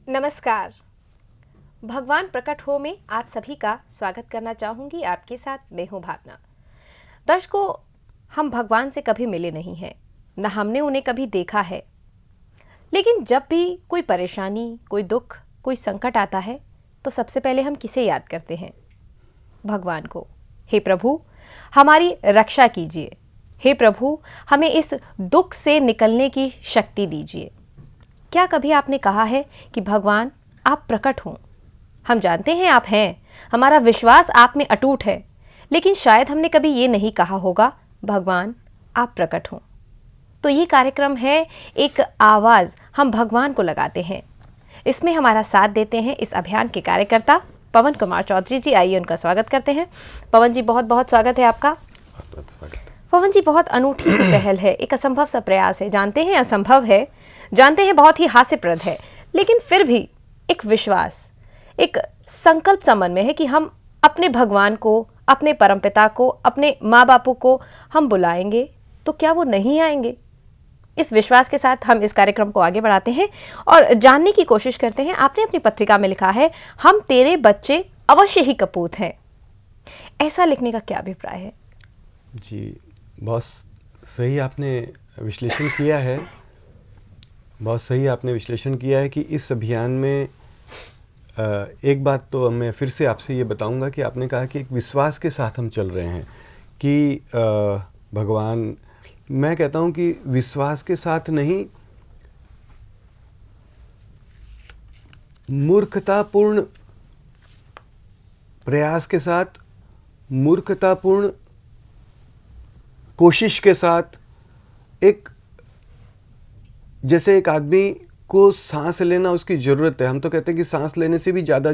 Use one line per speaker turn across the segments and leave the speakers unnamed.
नमस्कार। भगवान प्रकट हो में आप सभी का स्वागत करना चाहूँगी। आपके साथ मैं हूँ भावना। दर्शकों, हम भगवान से कभी मिले नहीं हैं, न हमने उन्हें कभी देखा है, लेकिन जब भी कोई परेशानी, कोई दुख, कोई संकट आता है तो सबसे पहले हम किसे याद करते हैं? भगवान को। हे प्रभु, हमारी रक्षा कीजिए। हे प्रभु, हमें इस दुख से निकलने की शक्ति दीजिए। क्या कभी आपने कहा है कि भगवान आप प्रकट हों? हम जानते हैं आप हैं, हमारा विश्वास आप में अटूट है, लेकिन शायद हमने कभी ये नहीं कहा होगा भगवान आप प्रकट हों। तो ये कार्यक्रम है एक आवाज़ हम भगवान को लगाते हैं। इसमें हमारा साथ देते हैं इस अभियान के कार्यकर्ता पवन कुमार चौधरी जी। आइए उनका स्वागत करते हैं। पवन जी, बहुत बहुत स्वागत है आपका। पवन जी, बहुत अनूठी सी पहल है, एक असंभव सा प्रयास है। जानते हैं असंभव है, जानते हैं बहुत ही हास्यप्रद है, लेकिन फिर भी एक विश्वास, एक संकल्प सा मन में है कि हम अपने भगवान को, अपने परमपिता को, अपने माँ बापू को हम बुलाएंगे तो क्या वो नहीं आएंगे? इस विश्वास के साथ हम इस कार्यक्रम को आगे बढ़ाते हैं और जानने की कोशिश करते हैं। आपने अपनी पत्रिका में लिखा है, हम तेरे बच्चे अवश्य ही कपूत हैं। ऐसा लिखने का क्या अभिप्राय है?
जी, बहुत सही आपने विश्लेषण किया है। बहुत सही आपने विश्लेषण किया है कि इस अभियान में एक बात तो मैं फिर से आपसे ये बताऊंगा कि आपने कहा कि एक विश्वास के साथ हम चल रहे हैं कि भगवान, मैं कहता हूं कि विश्वास के साथ नहीं, मूर्खतापूर्ण प्रयास के साथ, मूर्खतापूर्ण कोशिश के साथ, एक जैसे एक आदमी को सांस लेना उसकी ज़रूरत है। हम तो कहते हैं कि सांस लेने से भी ज़्यादा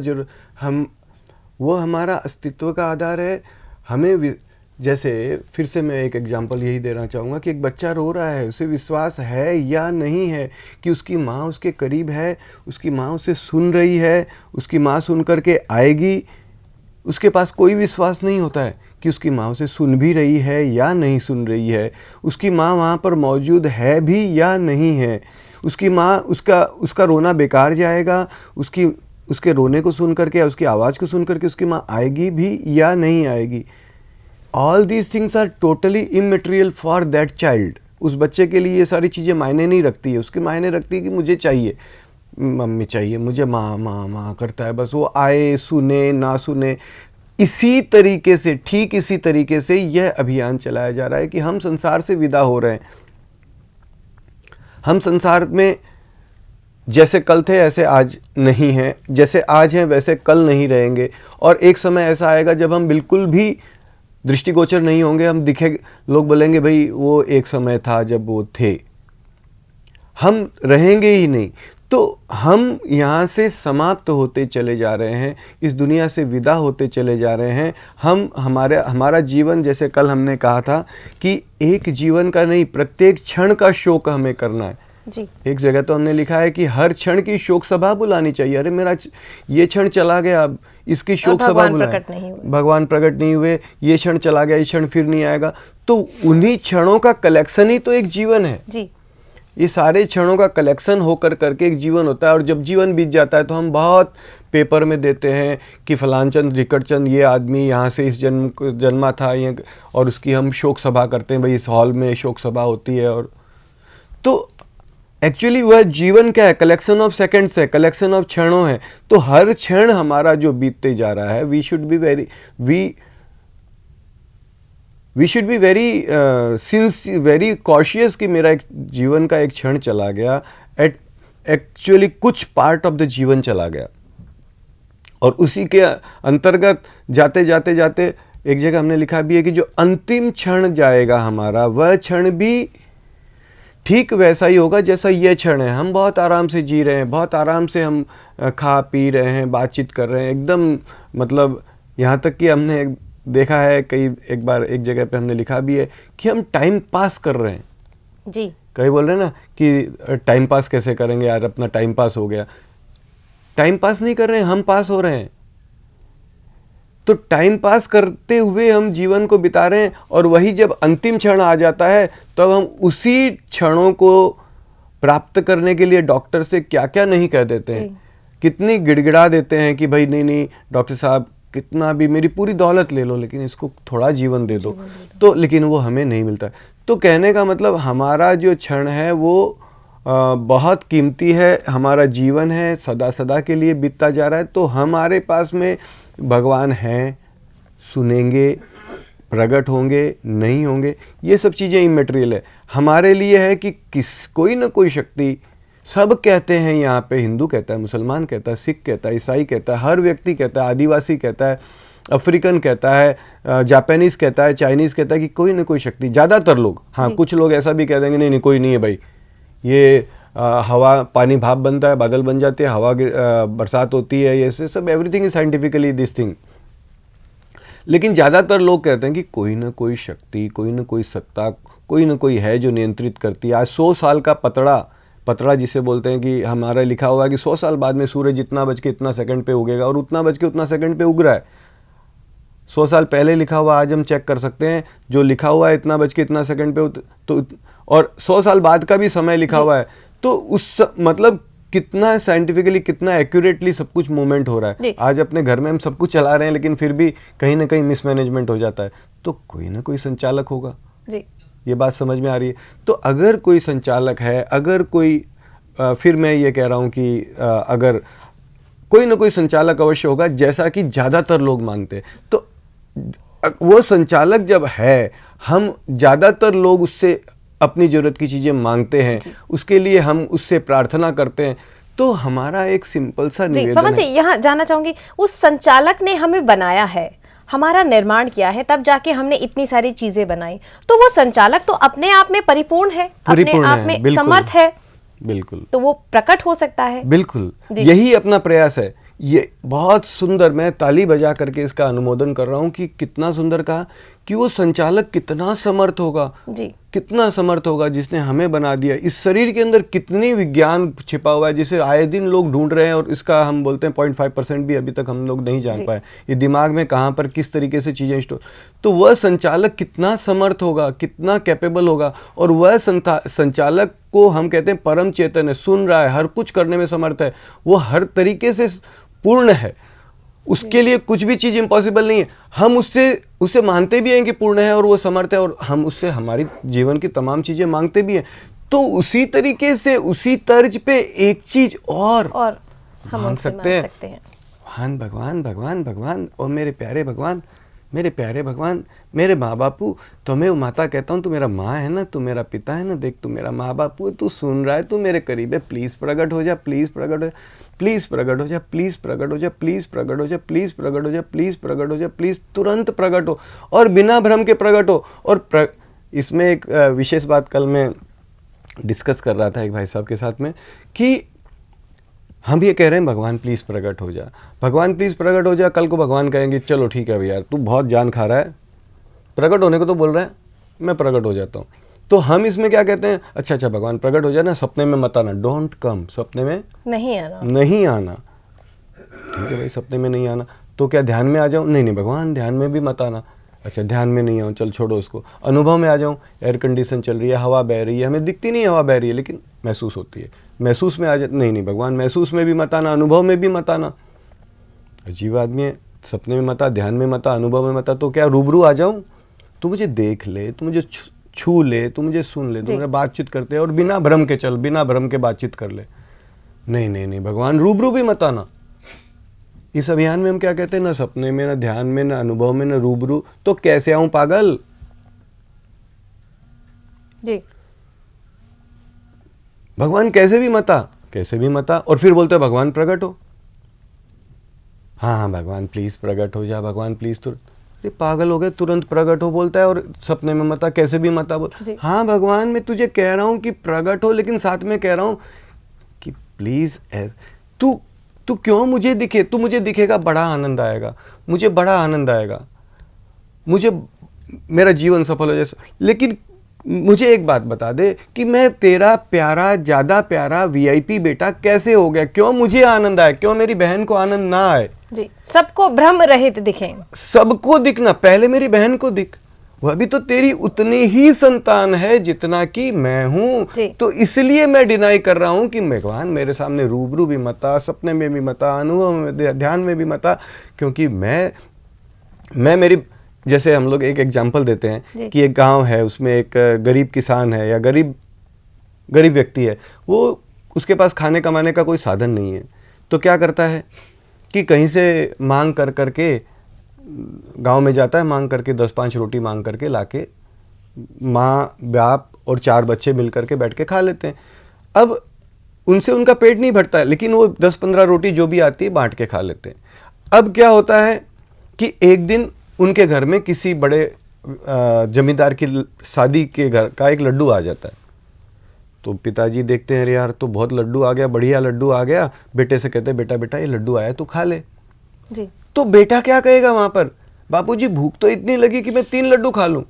वो हमारा अस्तित्व का आधार है। हमें जैसे फिर से मैं एक एग्जांपल यही देना चाहूँगा कि एक बच्चा रो रहा है, उसे विश्वास है या नहीं है कि उसकी माँ उसके करीब है, उसकी माँ उसे सुन रही है, उसकी माँ सुन करके आएगी। उसके पास कोई विश्वास नहीं होता है कि उसकी माँ उसे सुन भी रही है या नहीं सुन रही है, उसकी माँ वहाँ पर मौजूद है भी या नहीं है, उसकी माँ उसका रोना बेकार जाएगा, उसके रोने को सुन करके या उसकी आवाज़ को सुन करके उसकी माँ आएगी भी या नहीं आएगी। All these things are totally immaterial for that child. उस बच्चे के लिए ये सारी चीज़ें मायने नहीं रखती है। उसके मायने रखती है कि मुझे चाहिए, मम्मी चाहिए, मुझे माँ माँ माँ करता है, बस वो आए, सुने ना सुने। इसी तरीके से, ठीक इसी तरीके से यह अभियान चलाया जा रहा है कि हम संसार से विदा हो रहे हैं। हम संसार में जैसे कल थे ऐसे आज नहीं हैं, जैसे आज हैं वैसे कल नहीं रहेंगे, और एक समय ऐसा आएगा जब हम बिल्कुल भी दृष्टिगोचर नहीं होंगे। हम दिखे, लोग बोलेंगे भाई वो एक समय था जब वो थे, हम रहेंगे ही नहीं। तो हम यहाँ से समाप्त होते चले जा रहे हैं, इस दुनिया से विदा होते चले जा रहे हैं। हमारा जीवन, जैसे कल हमने कहा था कि एक जीवन का नहीं, प्रत्येक क्षण का शोक हमें करना है जी। एक जगह तो हमने लिखा है कि हर क्षण की शोक सभा बुलानी चाहिए। अरे मेरा ये क्षण चला गया, अब इसकी शोक सभा बुलाएं। भगवान प्रकट नहीं हुए, ये क्षण चला गया, ये क्षण फिर नहीं आएगा। तो उन्हीं क्षणों का कलेक्शन ही तो एक जीवन है जी। ये सारे क्षणों का कलेक्शन होकर करके एक जीवन होता है। और जब जीवन बीत जाता है तो हम बहुत पेपर में देते हैं कि फलान चंद रिकट चंद ये आदमी यहाँ से इस जन्मा था, ये, और उसकी हम शोक सभा करते हैं, भाई इस हॉल में शोक सभा होती है। और तो एक्चुअली वह जीवन क्या है? कलेक्शन ऑफ सेकंड्स है, कलेक्शन ऑफ क्षणों है। तो हर क्षण हमारा जो बीतते जा रहा है, we should be very cautious कि मेरा एक जीवन का एक क्षण चला गया, एक्चुअली कुछ पार्ट ऑफ द जीवन चला गया। और उसी के अंतर्गत जाते जाते जाते एक जगह हमने लिखा भी है कि जो अंतिम क्षण जाएगा हमारा, वह क्षण भी ठीक वैसा ही होगा जैसा ये क्षण है। हम बहुत आराम से जी रहे हैं, बहुत आराम से हम खा पी रहे हैं, बातचीत कर रहे हैं, एकदम मतलब यहाँ तक कि हमने देखा है एक बार एक जगह पे हमने लिखा भी है कि हम टाइम पास कर रहे हैं जी। कई बोल रहे हैं ना कि टाइम पास कैसे करेंगे यार, अपना टाइम पास हो गया। टाइम पास नहीं कर रहे हैं, हम पास हो रहे हैं। तो टाइम पास करते हुए हम जीवन को बिता रहे हैं, और वही जब अंतिम क्षण आ जाता है तब हम उसी क्षणों को प्राप्त करने के लिए डॉक्टर से क्या क्या नहीं कह देते हैं। कितनी गिड़गिड़ा देते हैं कि भाई नहीं नहीं डॉक्टर साहब कितना भी मेरी पूरी दौलत ले लो लेकिन इसको थोड़ा जीवन दे दो, तो लेकिन वो हमें नहीं मिलता। तो कहने का मतलब हमारा जो क्षण है वो बहुत कीमती है, हमारा जीवन है सदा सदा के लिए बीतता जा रहा है। तो हमारे पास में भगवान हैं, सुनेंगे, प्रकट होंगे, नहीं होंगे, ये सब चीज़ें इमैटेरियल है। हमारे लिए है कि कोई ना कोई शक्ति, सब कहते हैं यहाँ पे, हिंदू कहता है, मुसलमान कहता है, सिख कहता है, ईसाई कहता है, हर व्यक्ति कहता है, आदिवासी कहता है, अफ्रीकन कहता है, जापानीज़ कहता है, चाइनीज़ कहता है कि कोई ना कोई शक्ति, ज़्यादातर लोग। हाँ, कुछ लोग ऐसा भी कह देंगे नहीं नहीं कोई नहीं है भाई, ये हवा पानी भाप बनता है, बादल बन जाते हैं, हवा बरसात होती है, ये सब everything is scientifically this thing. लेकिन ज़्यादातर लोग कहते हैं कि कोई ना कोई शक्ति, कोई ना कोई सत्ता, कोई ना कोई है जो नियंत्रित करती है। आज 100 साल का पतड़ा जिसे बोलते हैं कि हमारा लिखा हुआ है कि 100 साल बाद में सूरज इतना बज के इतना सेकंड पे उगेगा और उतना बज के उतना सेकंड पे उग रहा है। 100 साल पहले लिखा हुआ आज हम चेक कर सकते हैं, जो लिखा हुआ है इतना बज के इतना सेकंड पे तो, और 100 साल बाद का भी समय लिखा हुआ है, तो उस मतलब कितना साइंटिफिकली कितना एक्यूरेटली सब कुछ मूवमेंट हो रहा है। आज अपने घर में हम सब कुछ चला रहे हैं लेकिन फिर भी कहीं ना कहीं मिसमैनेजमेंट हो जाता है, तो कोई ना कोई संचालक होगा जी। ये बात समझ में आ रही है। तो अगर कोई संचालक है, अगर कोई फिर मैं ये कह रहा हूँ कि अगर कोई ना कोई संचालक अवश्य होगा, जैसा कि ज़्यादातर लोग मानते हैं, तो वो संचालक जब है, हम ज़्यादातर लोग उससे अपनी ज़रूरत की चीज़ें मांगते हैं, उसके लिए हम उससे प्रार्थना करते हैं, तो हमारा एक सिंपल सा निवेदन
पवन जी, यहाँ जानना चाहूँगी, उस संचालक ने हमें बनाया है, हमारा निर्माण किया है, तब जाके हमने इतनी सारी चीजें बनाई, तो वो संचालक तो अपने आप में परिपूर्ण है, अपने आप में समर्थ है,
बिल्कुल,
तो वो प्रकट हो सकता है।
बिल्कुल, यही अपना प्रयास है। ये बहुत सुंदर, मैं ताली बजा करके इसका अनुमोदन कर रहा हूँ कि कितना सुंदर कहा कि वो संचालक कितना समर्थ होगा जी, कितना समर्थ होगा जिसने हमें बना दिया। इस शरीर के अंदर कितनी विज्ञान छिपा हुआ है जिसे आए दिन लोग ढूंढ रहे हैं, और इसका हम बोलते हैं 0.5% भी अभी तक हम लोग नहीं जान पाए, ये दिमाग में कहाँ पर किस तरीके से चीज़ें स्टोर। तो वह संचालक कितना समर्थ होगा, कितना कैपेबल होगा, और वह संचालक को हम कहते हैं परम चेतन है, सुन रहा है, हर कुछ करने में समर्थ है, वो हर तरीके से पूर्ण है, उसके लिए कुछ भी चीज़ इम्पॉसिबल नहीं है। हम उससे मानते भी हैं कि पूर्ण है और वो समर्थ है, और हम उससे हमारी जीवन की तमाम चीज़ें मांगते भी हैं। तो उसी तरीके से उसी तर्ज पे एक चीज़ और हम मांग सकते हैं। भगवान भगवान भगवान भगवान, और मेरे प्यारे भगवान, मेरे प्यारे भगवान, मेरे माँ बापू, तुम्हें माता कहता हूँ, तू मेरा माँ है ना, तू मेरा पिता है ना, देख तू मेरा माँ बापू है, तू सुन रहा है, तू मेरे करीब है, प्लीज़ प्रकट हो जा, प्लीज़ प्रकट हो जा, प्लीज़ प्रकट हो जा, प्लीज़ प्रकट हो जा, प्लीज़ प्रकट हो जा, प्लीज़ प्रकट हो जा, प्लीज़ प्रकट हो जा, प्लीज़ तुरंत प्रकट हो, और बिना भ्रम के प्रकट हो। और इसमें एक विशेष बात कल मैं डिस्कस कर रहा था एक भाई साहब के साथ में, कि हम ये कह रहे हैं भगवान प्लीज़ प्रकट हो जा, भगवान प्लीज़ प्रकट हो जा, कल को भगवान कहेंगे चलो ठीक है भैया तू बहुत जान खा रहा है, प्रकट होने को तो बोल रहा है, मैं प्रकट हो जाता हूँ। तो हम इसमें क्या कहते हैं, अच्छा अच्छा भगवान प्रकट हो जाए ना, सपने में मत आना, डोंट कम, सपने में नहीं आना, ठीक है भाई, सपने में नहीं आना, तो क्या ध्यान में आ जाऊँ, नहीं नहीं भगवान ध्यान में भी मत आना, अच्छा ध्यान में नहीं आऊँ, चल छोड़ो उसको, अनुभव में आ जाऊँ, एयर कंडीशन चल रही है, हवा बह रही है, हमें दिखती नहीं हवा बह रही है लेकिन महसूस होती है, महसूस में आ जाए, नहीं नहीं भगवान महसूस में भी मत आना, अनुभव में भी मत आना, अजीब आदमी है, सपने में मत आ, ध्यान में मत आ, अनुभव में मत आ, तो क्या रूबरू आ जाऊँ, तू मुझे देख ले, तू मुझे छू ले, तू मुझे सुन ले, तू मेरा बातचीत करते और बिना भ्रम के चल, बिना भ्रम के बातचीत कर ले, नहीं नहीं नहीं भगवान रूबरू भी मत आना। इस अभियान में हम क्या कहते हैं, ना सपने में, ना ध्यान में, ना अनुभव में, ना रूबरू, तो कैसे आऊं पागल जी, भगवान कैसे भी मत आ, कैसे भी मत आ, और फिर बोलते हैं भगवान प्रकट हो, हाँ हाँ भगवान प्लीज प्रकट हो जा, भगवान प्लीज, तुरंत, अरे पागल हो गए, तुरंत प्रकट हो बोलता है, और सपने में मत आ, कैसे भी मत आ बोल, हाँ भगवान मैं तुझे कह रहा हूं कि प्रकट हो, लेकिन साथ में कह रहा हूं कि प्लीज तू क्यों मुझे दिखे, तू मुझे दिखेगा बड़ा आनंद आएगा, मुझे बड़ा आनंद आएगा, मुझे मेरा जीवन सफल हो जाए, लेकिन मुझे एक बात बता दे कि मैं तेरा प्यारा, ज्यादा प्यारा वीआईपी बेटा कैसे हो गया, क्यों मुझे आनंद आए, क्यों मेरी बहन को आनंद ना आए जी,
सबको भ्रम रहित दिखे,
सबको दिखना, पहले मेरी बहन को दिख, वह भी तो तेरी उतनी ही संतान है जितना कि मैं हूं। तो इसलिए मैं डिनाई कर रहा हूं कि भगवान मेरे सामने रूबरू भी मत आ, सपने में भी मत आ, अनुभव में, ध्यान में भी मत आ, क्योंकि मैं मेरी, जैसे हम लोग एक एग्जाम्पल देते हैं कि एक गांव है, उसमें एक गरीब किसान है या गरीब व्यक्ति है, वो उसके पास खाने कमाने का कोई साधन नहीं है, तो क्या करता है कि कहीं से मांग कर करके गांव में जाता है, मांग करके 10-5 रोटी मांग करके लाके माँ बाप और 4 बच्चे मिल करके बैठ के खा लेते हैं। अब उनसे उनका पेट नहीं भरता है, लेकिन वो 10-15 रोटी जो भी आती है बांट के खा लेते हैं। अब क्या होता है कि एक दिन उनके घर में किसी बड़े जमींदार की शादी के घर का एक लड्डू आ जाता है। तो पिताजी देखते हैं, अरे यार तो बहुत लड्डू आ गया, बढ़िया लड्डू आ गया। बेटे से कहते हैं, बेटा बेटा ये लड्डू आया, तू खा ले
जी।
तो बेटा क्या कहेगा वहां पर, बापूजी भूख तो इतनी लगी कि मैं 3 लड्डू खा लूं।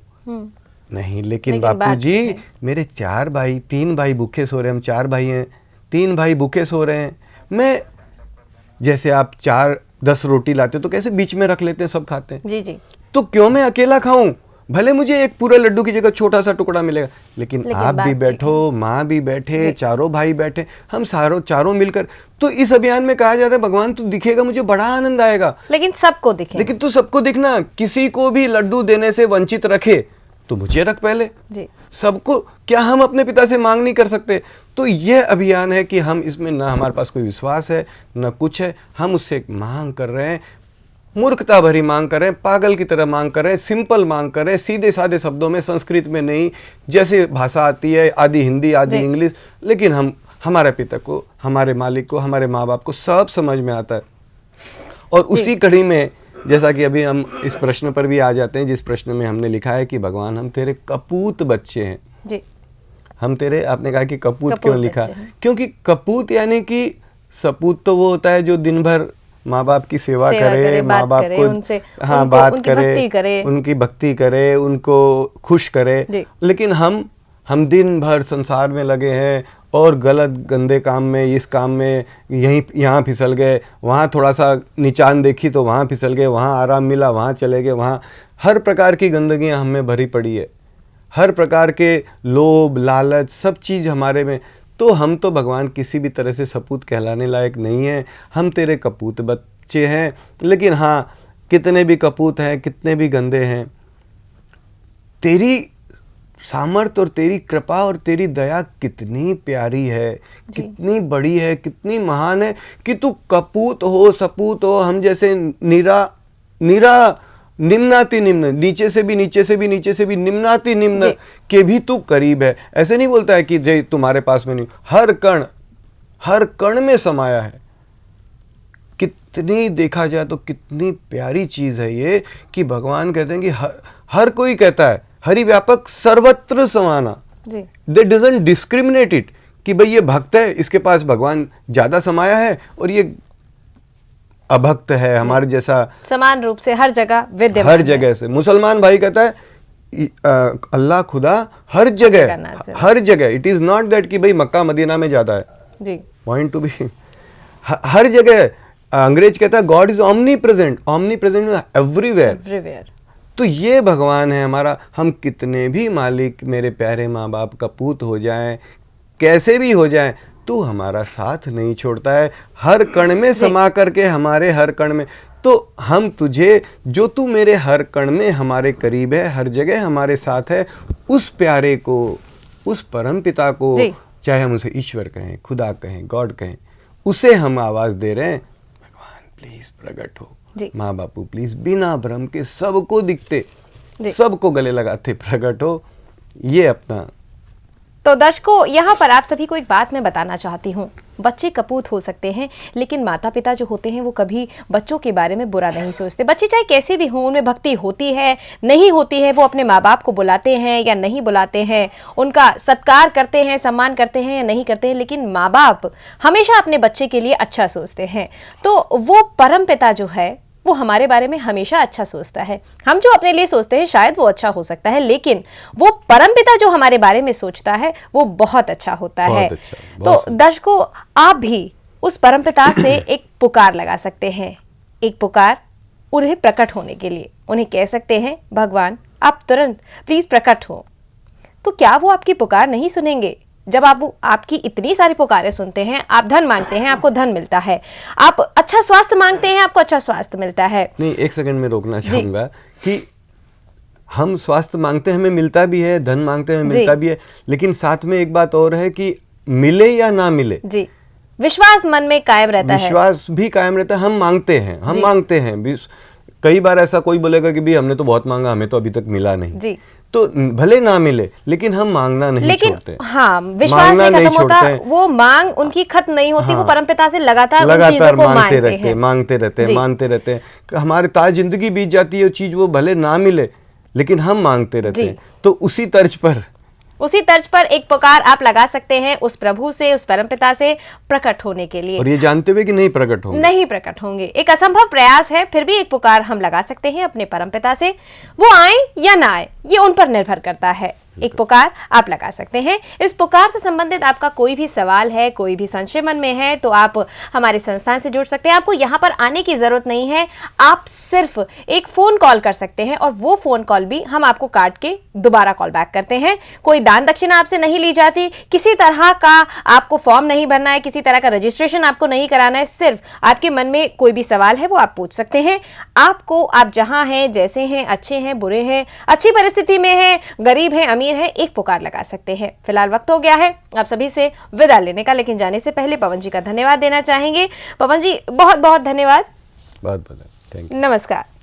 नहीं, लेकिन बापूजी मेरे 4 भाई, 3 भाई भूखे सो रहे हैं, हम 4 भाई हैं, 3 भाई भूखे सो रहे हैं। मैं, जैसे आप 4-10 रोटी लाते तो कैसे बीच में रख लेते हैं, सब खाते हैं।
जी जी।
तो क्यों मैं अकेला खाऊं, भले मुझे एक पूरे लड्डू की जगह छोटा सा टुकड़ा मिलेगा, लेकिन आप भी बैठो, माँ भी बैठे, चारों भाई बैठे, हम चारों मिलकर। तो इस अभियान में कहा जाता है, भगवान तू दिखेगा मुझे बड़ा आनंद आएगा,
लेकिन सबको दिखे,
लेकिन तू सबको दिखना, किसी को भी लड्डू देने से वंचित रखे तो मुझे रख पहले जी। सबको, क्या हम अपने पिता से मांग नहीं कर सकते? तो यह अभियान है कि हम इसमें ना हमारे पास कोई विश्वास है ना कुछ है, हम उससे मांग कर रहे हैं, मूर्खता भरी मांग कर रहे हैं, पागल की तरह मांग कर रहे हैं, सिंपल मांग कर रहे हैं, सीधे साधे शब्दों में, संस्कृत में नहीं, जैसे भाषा आती है, आधी हिंदी आधी इंग्लिश, लेकिन हम हमारे पिता को, हमारे मालिक को, हमारे माँ बाप को सब समझ में आता है। और उसी कड़ी में, जैसा कि अभी हम इस प्रश्न पर भी आ जाते हैं, जिस प्रश्न में हमने लिखा है कि भगवान हम तेरे कपूत बच्चे हैं जी। हम तेरे, आपने कहा कि कपूत क्यों लिखा, क्योंकि कपूत यानी कि सपूत तो वो होता है जो दिन भर माँ बाप की सेवा करे, माँ बाप को उनसे, हाँ, बात करे, उनकी भक्ति करे, उनको खुश करे। लेकिन हम दिन भर संसार में लगे हैं और गलत गंदे काम में, इस काम में, यहाँ फिसल गए, वहाँ थोड़ा सा निचान देखी तो वहाँ फिसल गए, वहाँ आराम मिला वहाँ चले गए, वहाँ हर प्रकार की गंदगियाँ हमें भरी पड़ी है, हर प्रकार के लोभ लालच सब चीज़ हमारे में। तो हम तो भगवान किसी भी तरह से सपूत कहलाने लायक नहीं है, हम तेरे कपूत बच्चे हैं। लेकिन हाँ, कितने भी कपूत हैं, कितने भी गंदे हैं, तेरी सामर्थ और तेरी कृपा और तेरी दया कितनी प्यारी है, कितनी बड़ी है, कितनी महान है कि तू कपूत हो, सपूत हो, हम जैसे नीरा निम्नाति निम्न, नीचे से भी निम्नाति निम्न के भी तू करीब है। ऐसे नहीं बोलता है कि जय तुम्हारे पास में नहीं, हर कण में समाया है। कितनी देखा जाए तो कितनी प्यारी चीज है ये कि भगवान कहते हैं कि हर कोई कहता है, हरि व्यापक सर्वत्र समाना, दे डजंट डिस्क्रिमिनेट इट कि भाई ये भक्त है, इसके पास भगवान ज्यादा समाया है और ये अभक्त है, हमारे जैसा समान रूप से हर जगह विद्यमान, हर जगह से। मुसलमान भाई कहता है अल्लाह खुदा हर जगह, इट इज नॉट दैट कि भाई मक्का मदीना में ज्यादा है जी, पॉइंट टू बी हर जगह। अंग्रेज कहता है God is omni present everywhere. तो ये भगवान है हमारा। हम कितने भी मालिक, मेरे प्यारे माँ बाप कपूत हो जाएं, कैसे भी हो जाएं, तू हमारा साथ नहीं छोड़ता है, हर कण में समा करके, हमारे हर कण में। तो हम तुझे, जो तू मेरे हर कण में हमारे करीब है, हर जगह हमारे साथ है, उस प्यारे को, उस परम पिता को, चाहे हम उसे ईश्वर कहें, खुदा कहें, गॉड कहें, उसे हम आवाज दे रहे हैं, भगवान प्लीज प्रकट हो, माँ बापू प्लीज बिना भ्रम के, सबको दिखते, सबको गले लगाते प्रकट हो। ये अपना।
तो दर्शकों, यहाँ पर आप सभी को एक बात मैं बताना चाहती हूँ, बच्चे कपूत हो सकते हैं, लेकिन माता पिता जो होते हैं वो कभी बच्चों के बारे में बुरा नहीं सोचते। बच्चे चाहे कैसे भी हों, उनमें भक्ति होती है नहीं होती है, वो अपने माँ बाप को बुलाते हैं या नहीं बुलाते हैं, उनका सत्कार करते हैं, सम्मान करते हैं या नहीं करते हैं, लेकिन माँ बाप हमेशा अपने बच्चे के लिए अच्छा सोचते हैं। तो वो परम पिता जो है वो हमारे बारे में हमेशा अच्छा सोचता है। हम जो अपने लिए सोचते हैं शायद वो अच्छा हो सकता है, लेकिन वो परमपिता जो हमारे बारे में सोचता है वो बहुत अच्छा होता है। तो दर्शकों, आप भी उस परमपिता से एक पुकार लगा सकते हैं, एक पुकार उन्हें प्रकट होने के लिए। उन्हें कह सकते हैं, भगवान आप तुरंत प्लीज प्रकट हो। तो क्या वो आपकी पुकार नहीं सुनेंगे? जब आप वो आपकी इतनी सारी पुकारें सुनते हैं, आप धन मांगते हैं, आपको धन मिलता है, आप अच्छा स्वास्थ्य मांगते हैं, आपको अच्छा स्वास्थ्य मिलता है।
नहीं, एक सेकंड में रोकना चाहूंगा कि हम स्वास्थ्य मांगते हैं, हमें मिलता भी है, धन मांगते हैं, हमें मिलता भी है, लेकिन साथ में एक बात और है कि मिले या ना मिले,
जी, विश्वास मन में कायम रहता है,
विश्वास भी कायम रहता है। हम मांगते हैं कई बार ऐसा कोई बोलेगा कि भी हमने तो बहुत मांगा, हमें तो अभी तक मिला नहीं
जी,
तो भले ना मिले, लेकिन हम मांगना नहीं छोड़ते।
हाँ, विश्वास नहीं खत्म होता, वो मांग उनकी खत्म नहीं होती। हाँ, वो परमपिता से लगातार उन चीजों को मांगते
रहते हैं। हमारे ताज जिंदगी बीत जाती है, वो चीज वो भले ना मिले, लेकिन हम मांगते रहते हैं। तो उसी तर्ज पर एक पुकार आप लगा सकते हैं उस प्रभु से, उस परमपिता से प्रकट होने के लिए, और ये जानते हुए कि नहीं प्रकट होंगे।
एक असंभव प्रयास है, फिर भी एक पुकार हम लगा सकते हैं अपने परमपिता से। वो आए या ना आए, ये उन पर निर्भर करता है। एक पुकार आप लगा सकते हैं। इस पुकार से संबंधित आपका कोई भी सवाल है, कोई भी संशय मन में है, तो आप हमारे संस्थान से जुड़ सकते हैं। आपको यहाँ पर आने की जरूरत नहीं है, आप सिर्फ एक फोन कॉल कर सकते हैं, और वो फोन कॉल भी हम आपको काट के दोबारा कॉल बैक करते हैं। कोई दान दक्षिणा आपसे नहीं ली जाती, किसी तरह का आपको फॉर्म नहीं भरना है, किसी तरह का रजिस्ट्रेशन आपको नहीं कराना है। सिर्फ आपके मन में कोई भी सवाल है वो आप पूछ सकते हैं। आपको, आप जहां हैं, जैसे हैं, अच्छे हैं, बुरे हैं, अच्छी परिस्थिति में हैं, गरीब हैं, अमीर है, एक पुकार लगा सकते हैं। फिलहाल वक्त हो गया है आप सभी से विदा लेने का, लेकिन जाने से पहले पवन जी का धन्यवाद देना चाहेंगे। पवन जी, बहुत बहुत धन्यवाद।
बहुत थैंक यू।
नमस्कार।